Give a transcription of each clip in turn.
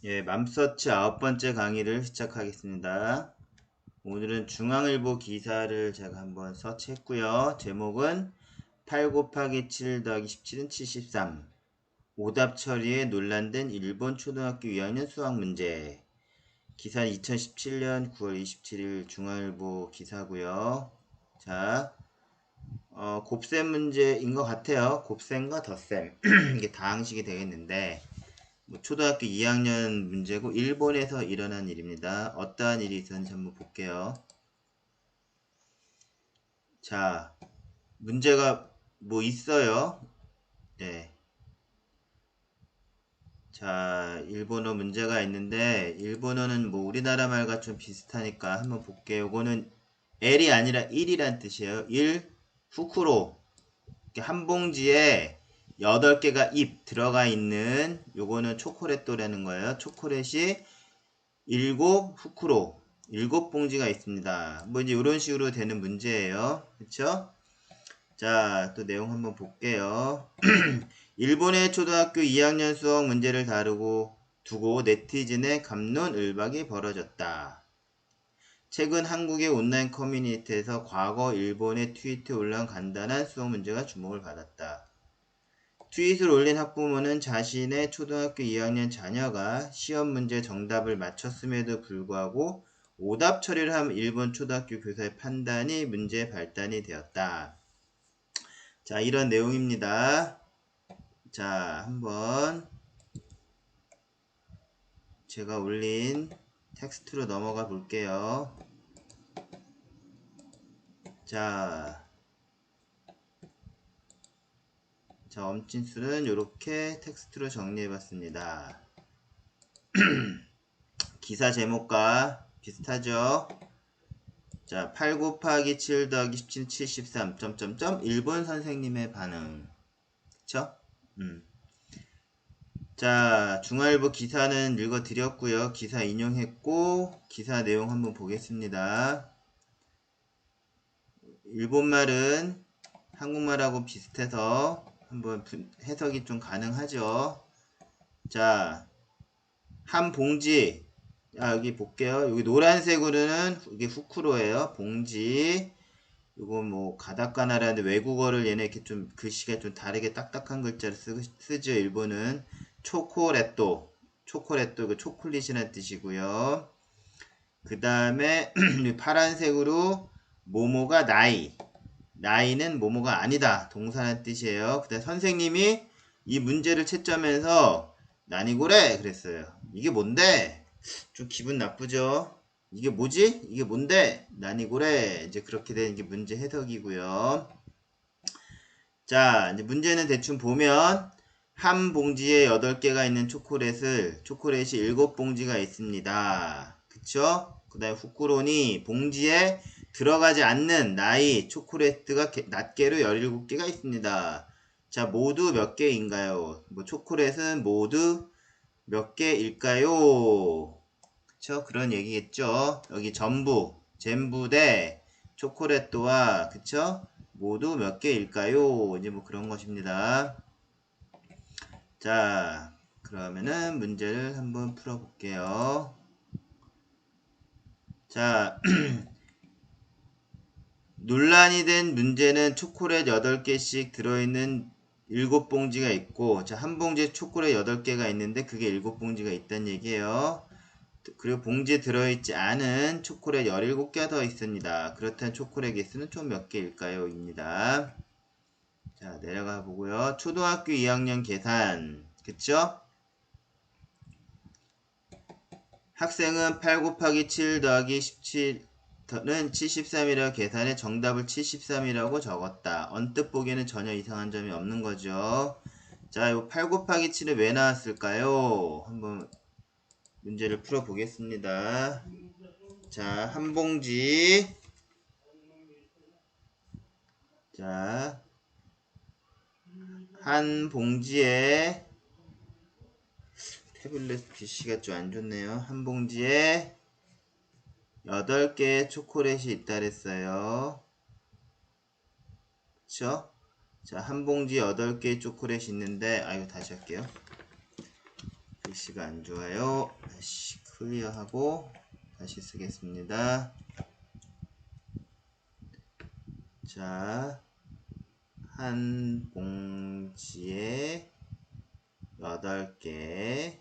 예, 맘서치 9번째 강의를 시작하겠습니다. 오늘은 중앙일보 기사를 제가 한번 서치했고요. 제목은 8 곱하기 7 더하기 17은 73. 오답 처리에 논란된 일본 초등학교 2학년 수학 문제. 기사는 2017년 9월 27일 중앙일보 기사고요. 자, 곱셈 문제인 것 같아요. 곱셈과 덧셈. 이게 다항식이 되겠는데 초등학교 2학년 문제고 일본에서 일어난 일입니다. 어떠한 일이 있었는지 한번 볼게요. 자, 문제가 뭐 있어요. 네. 자, 일본어 문제가 있는데 일본어는 뭐 우리나라 말과 좀 비슷하니까 한번 볼게요. 이거는 L이 아니라 1이란 뜻이에요. 1, 후쿠로. 한 봉지에 8개가 잎 들어가 있는 요거는 초콜릿도라는 거예요. 초콜릿이 7 후크로 7봉지가 있습니다. 뭐 이제 이런 식으로 되는 문제예요. 그쵸? 자, 또 내용 한번 볼게요. 일본의 초등학교 2학년 수학 문제를 다루고 두고 네티즌의 갑론을박이 벌어졌다. 최근 한국의 온라인 커뮤니티에서 과거 일본의 트윗에 올라온 간단한 수학 문제가 주목을 받았다. 트윗을 올린 학부모는 자신의 초등학교 2학년 자녀가 시험 문제 정답을 맞췄음에도 불구하고 오답 처리를 한 일본 초등학교 교사의 판단이 문제의 발단이 되었다. 자, 이런 내용입니다. 자, 한번 제가 올린 텍스트로 넘어가 볼게요. 자, 엄진수는 이렇게 텍스트로 정리해 봤습니다. 기사 제목과 비슷하죠? 자, 8 곱하기 7 더하기 17, 73, 점점점, 일본 선생님의 반응. 그쵸? 자, 중앙일보 기사는 읽어드렸고요. 기사 인용했고, 기사 내용 한번 보겠습니다. 일본말은 한국말하고 비슷해서 한번 해석이 좀 가능하죠. 자, 한 봉지. 여기 볼게요. 여기 노란색으로는 이게 후쿠로예요. 봉지. 이거 뭐 가다카나라는데 외국어를 얘네 이렇게 좀 글씨가 좀 다르게 딱딱한 글자를 쓰죠. 일본은 초코레토, 그 초콜릿이라는 뜻이고요. 그 다음에 파란색으로 모모가 나이는 모모가 아니다, 동사라는 뜻이에요. 그 다음에 선생님이 이 문제를 채점해서 나니고래 그랬어요. 이게 뭔데? 좀 기분 나쁘죠? 이게 뭐지? 이게 뭔데? 나니고래. 이제 그렇게 되는 게 문제 해석이고요. 자, 이제 문제는 대충 보면 한 봉지에 8개가 있는 초콜릿이 7봉지가 있습니다. 그쵸? 그 다음에 후쿠론이 봉지에 들어가지 않는 나이 초콜릿가 낱개로 17개가 있습니다. 자, 모두 몇 개인가요? 뭐 초콜릿은 모두 몇 개일까요? 그쵸? 그런 얘기겠죠. 여기 전부 대 초콜릿도와 그쵸? 모두 몇 개일까요? 이제 뭐 그런 것입니다. 자, 그러면은 문제를 한번 풀어볼게요. 자, 논란이 된 문제는 초콜릿 8개씩 들어있는 7봉지가 있고, 자, 한 봉지에 초콜릿 8개가 있는데 그게 7봉지가 있다는 얘기예요. 그리고 봉지에 들어있지 않은 초콜릿 17개 더 있습니다. 그렇다면 초콜릿 개수는 총 몇 개일까요? 입니다. 자, 내려가 보고요. 초등학교 2학년 계산. 그쵸? 학생은 8 곱하기 7 더하기 17은 73이라 계산해 정답을 73이라고 적었다. 언뜻 보기에는 전혀 이상한 점이 없는 거죠. 자, 이 8 곱하기 7은 왜 나왔을까요? 한번 문제를 풀어 보겠습니다. 자, 한 봉지. 자, 한 봉지에 태블릿 글씨가 좀 안 좋네요. 한 봉지에 8개의 초콜릿이 있다 그랬어요. 그쵸? 자, 한 봉지 8개의 초콜릿이 있는데, 이거 다시 할게요. 글씨가 안 좋아요. 다시 클리어하고 다시 쓰겠습니다. 자, 한 봉지에 8개.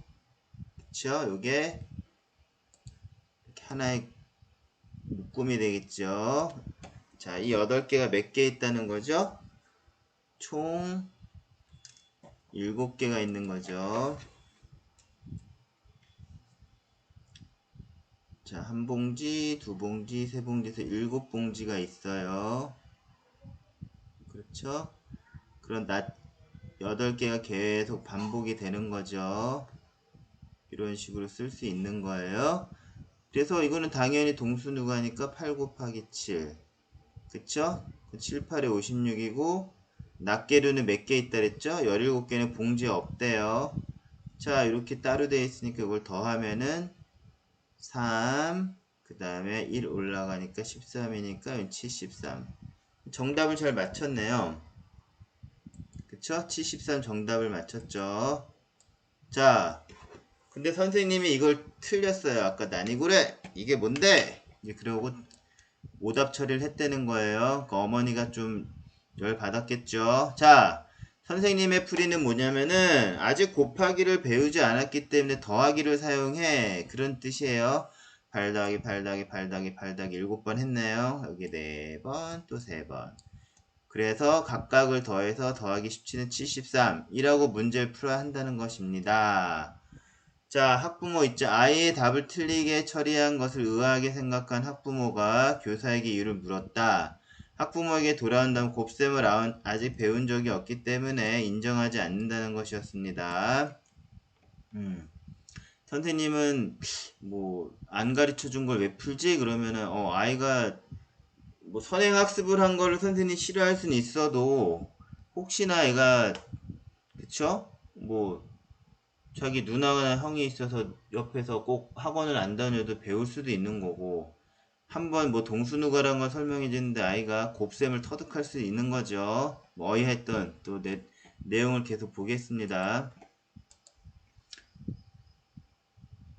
그쵸? 요게 이렇게 하나의 묶음이 되겠죠? 자, 이 8개가 몇 개 있다는 거죠? 총 7개가 있는 거죠. 자, 한 봉지, 두 봉지, 세 봉지에서 7봉지가 있어요. 그렇죠? 그럼 8개가 계속 반복이 되는 거죠. 이런 식으로 쓸 수 있는 거예요. 그래서 이거는 당연히 동수누가니까 8 곱하기 7. 그쵸? 7, 8에 56이고, 낱개류는 몇 개 있다 그랬죠? 17개는 봉지에 없대요. 자, 이렇게 따로 되어 있으니까 이걸 더하면은 3, 그 다음에 1 올라가니까 13이니까 73. 정답을 잘 맞췄네요. 그쵸? 73 정답을 맞췄죠. 자, 근데 선생님이 이걸 틀렸어요. 아까 난이구래! 이게 뭔데? 이제 그러고 오답 처리를 했다는 거예요. 그 어머니가 좀 열 받았겠죠. 자, 선생님의 풀이는 뭐냐면은 아직 곱하기를 배우지 않았기 때문에 더하기를 사용해. 그런 뜻이에요. 8 더하기 8 더하기 8 더하기 8 더하기 7번 했네요. 여기 4번, 또 3번. 그래서 각각을 더해서 더하기 17은 73이라고 문제를 풀어야 한다는 것입니다. 자, 학부모 있죠. 아이의 답을 틀리게 처리한 것을 의아하게 생각한 학부모가 교사에게 이유를 물었다. 학부모에게 돌아온 다음 곱셈을 아직 배운 적이 없기 때문에 인정하지 않는다는 것이었습니다. 선생님은 뭐 안 가르쳐 준 걸 왜 풀지? 그러면은 아이가 뭐 선행학습을 한 거를 선생님이 싫어할 수는 있어도 혹시나 애가 그쵸? 뭐 자기 누나나 형이 있어서 옆에서 꼭 학원을 안 다녀도 배울 수도 있는 거고 한번 뭐 동수누가라는 걸 설명해 주는데 아이가 곱셈을 터득할 수 있는 거죠. 뭐 어이했던 또 내용을 계속 보겠습니다.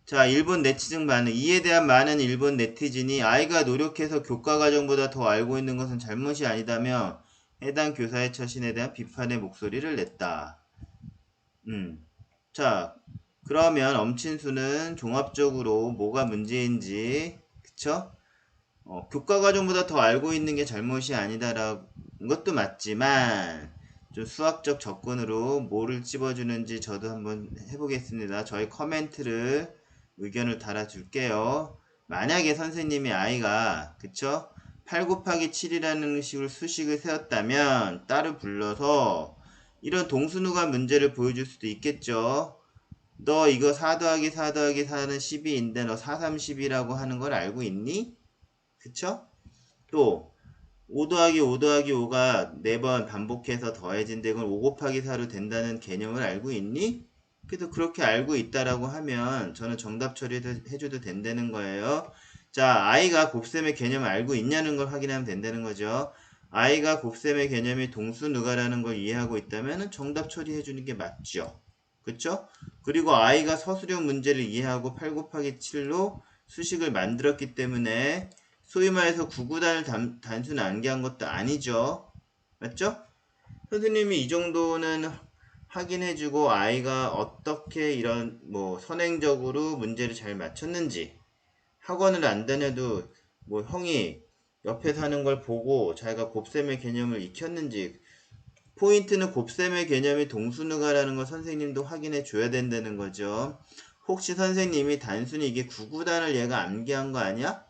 자, 일본 네티즌 반응. 이에 대한 많은 일본 네티즌이 아이가 노력해서 교과 과정보다 더 알고 있는 것은 잘못이 아니다며 해당 교사의 처신에 대한 비판의 목소리를 냈다. 자, 그러면 엄친수는 종합적으로 뭐가 문제인지, 그쵸? 교과 과정보다 더 알고 있는 게 잘못이 아니다라는 것도 맞지만, 좀 수학적 접근으로 뭐를 찝어주는지 저도 한번 해보겠습니다. 저희 커멘트를, 의견을 달아줄게요. 만약에 선생님이 아이가, 그쵸? 8 곱하기 7이라는 식으로 수식을 세웠다면, 따로 불러서, 이런 동수누가 문제를 보여줄 수도 있겠죠. 너 이거 4 더하기 4 더하기 4는 12인데 너 4, 3, 10이라고 하는 걸 알고 있니? 그쵸? 또 5 더하기 5 더하기 5가 4번 반복해서 더해진데 이건 5 곱하기 4로 된다는 개념을 알고 있니? 그래서 그렇게 알고 있다라고 하면 저는 정답 처리해줘도 된다는 거예요. 자, 아이가 곱셈의 개념을 알고 있냐는 걸 확인하면 된다는 거죠. 아이가 곱셈의 개념이 동수누가라는 걸 이해하고 있다면 정답 처리해주는 게 맞죠. 그쵸? 그리고 아이가 서술형 문제를 이해하고 8 곱하기 7로 수식을 만들었기 때문에 소위 말해서 구구단을 단순 암기한 것도 아니죠. 맞죠? 선생님이 이 정도는 확인해주고 아이가 어떻게 이런 뭐 선행적으로 문제를 잘 맞췄는지 학원을 안 다녀도 뭐 형이 옆에서 하는 걸 보고 자기가 곱셈의 개념을 익혔는지 포인트는 곱셈의 개념이 동수누가라는 걸 선생님도 확인해 줘야 된다는 거죠. 혹시 선생님이 단순히 이게 구구단을 얘가 암기한 거 아니야?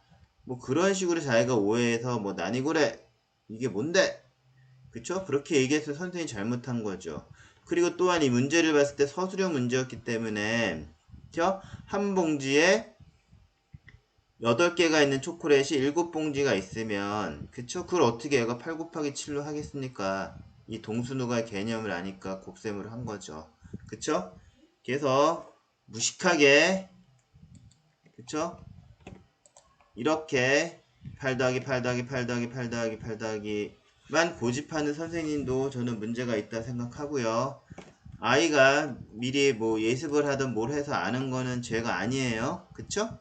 뭐 그런 식으로 자기가 오해해서 뭐 난이고래 이게 뭔데? 그쵸? 그렇게 얘기해서 선생님이 잘못한 거죠. 그리고 또한 이 문제를 봤을 때 서술형 문제였기 때문에 그쵸? 한 봉지에 8개가 있는 초콜릿이 7봉지가 있으면 그쵸? 그걸 어떻게 얘가 8 곱하기 7로 하겠습니까? 이 동수누가의 개념을 아니까 곱셈으로 한 거죠. 그쵸? 그래서 무식하게 그쵸? 이렇게 8 더하기 8 더하기 8 더하기 8 더하기 8 더하기만 고집하는 선생님도 저는 문제가 있다 생각하고요. 아이가 미리 뭐 예습을 하든 뭘 해서 아는 거는 죄가 아니에요. 그쵸?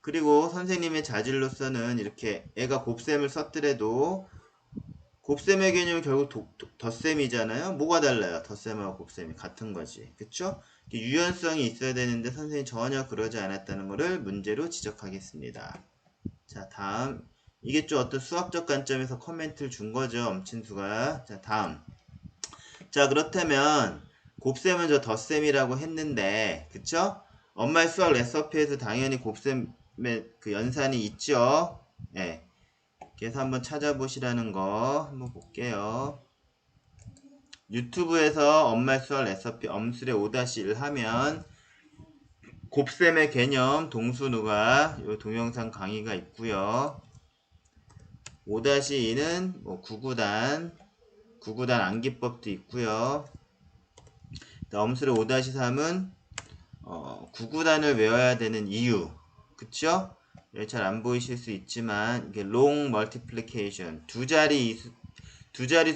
그리고 선생님의 자질로서는 이렇게 애가 곱셈을 썼더라도 곱셈의 개념은 결국 덧셈이잖아요. 뭐가 달라요? 덧셈하고 곱셈이 같은 거지. 그쵸? 유연성이 있어야 되는데 선생님이 전혀 그러지 않았다는 것을 문제로 지적하겠습니다. 자, 다음. 이게 좀 어떤 수학적 관점에서 코멘트를 준 거죠. 엄친수가. 자, 다음. 자, 그렇다면 곱셈은 저 덧셈이라고 했는데, 그쵸? 엄마의 수학 레시피에서 당연히 곱셈의 그 연산이 있죠. 예. 그래서 한번 찾아보시라는 거 한번 볼게요. 유튜브에서 엄마의 수학 레시피 엄술의 5-1 하면 곱셈의 개념 동수누가 요 동영상 강의가 있고요. 5-2는 뭐 구구단 암기법도 있고요. 엄술의 5-3은 구구단을 외워야 되는 이유, 그쵸? 잘 안 보이실 수 있지만 이게 long multiplication 두 자리수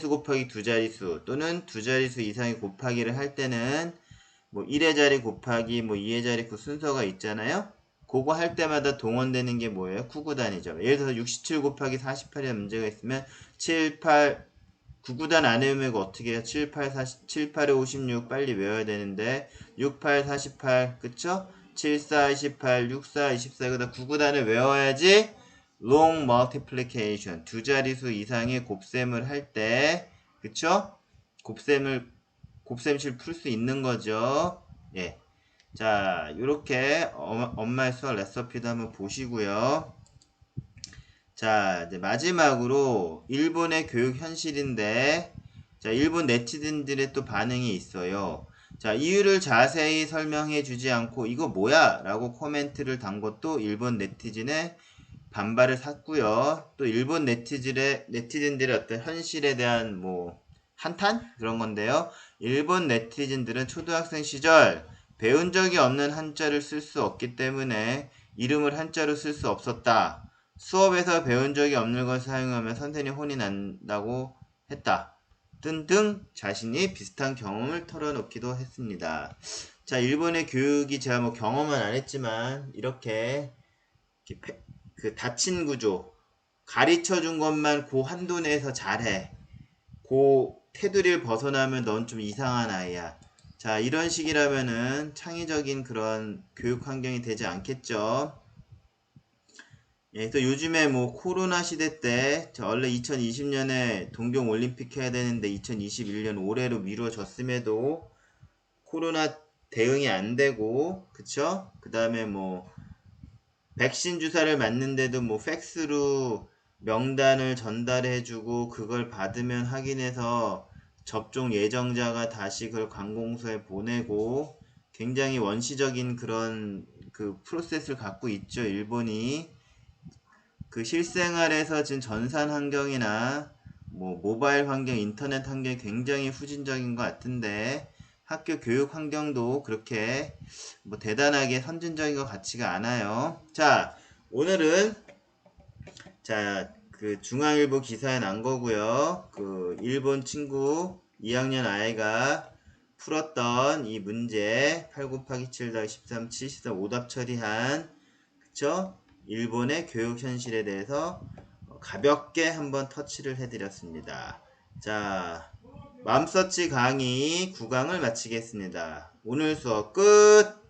곱하기 두 자리수 또는 두 자리수 이상의 곱하기를 할 때는 뭐 1의 자리 곱하기 뭐 2의 자리 그 순서가 있잖아요. 그거 할 때마다 동원되는 게 뭐예요? 구구단이죠. 예를 들어서 67 곱하기 48이라는 문제가 있으면 7, 8, 구구단 안 외우면 이거 어떻게 해요? 7, 8, 40, 7, 8에 56 빨리 외워야 되는데 6, 8, 48 그쵸? 7, 4, 28, 6, 4, 24 이거 다 구구단을 외워야지 long multiplication 두 자리수 이상의 곱셈을 할 때 그쵸? 곱셈실 풀 수 있는 거죠. 예. 자, 요렇게 엄마의 수학 레시피도 한번 보시고요. 자, 이제 마지막으로 일본의 교육 현실인데, 자, 일본 네티즌들의 또 반응이 있어요. 자, 이유를 자세히 설명해 주지 않고 이거 뭐야? 라고 코멘트를 단 것도 일본 네티즌의 반발을 샀고요. 또 일본 네티즌들의 어떤 현실에 대한 뭐 한탄? 그런 건데요. 일본 네티즌들은 초등학생 시절 배운 적이 없는 한자를 쓸 수 없기 때문에 이름을 한자로 쓸 수 없었다. 수업에서 배운 적이 없는 것을 사용하면 선생님 혼이 난다고 했다. 등등 자신이 비슷한 경험을 털어놓기도 했습니다. 자, 일본의 교육이 제가 뭐 경험은 안 했지만 이렇게 그 닫힌 구조 가르쳐 준 것만 그 한도 내에서 잘해. 그 테두리를 벗어나면 넌 좀 이상한 아이야. 자, 이런 식이라면은 창의적인 그런 교육 환경이 되지 않겠죠. 예, 또 요즘에 뭐 코로나 시대 때 원래 2020년에 동경 올림픽 해야 되는데 2021년 올해로 미뤄졌음에도 코로나 대응이 안 되고 그쵸? 그 다음에 뭐 백신 주사를 맞는데도 뭐 팩스로 명단을 전달해주고 그걸 받으면 확인해서 접종 예정자가 다시 그걸 관공서에 보내고 굉장히 원시적인 그런 그 프로세스를 갖고 있죠. 일본이 그 실생활에서 지금 전산 환경이나 뭐 모바일 환경, 인터넷 환경이 굉장히 후진적인 것 같은데 학교 교육 환경도 그렇게 뭐 대단하게 선진적인 것 같지가 않아요. 자, 오늘은 그 중앙일보 기사에 난 거고요. 그 일본 친구 2학년 아이가 풀었던 이 문제 8 곱하기 7 더하기 13, 73 오답 처리한 그쵸? 일본의 교육 현실에 대해서 가볍게 한번 터치를 해드렸습니다. 자, 맘서치 강의 9강을 마치겠습니다. 오늘 수업 끝!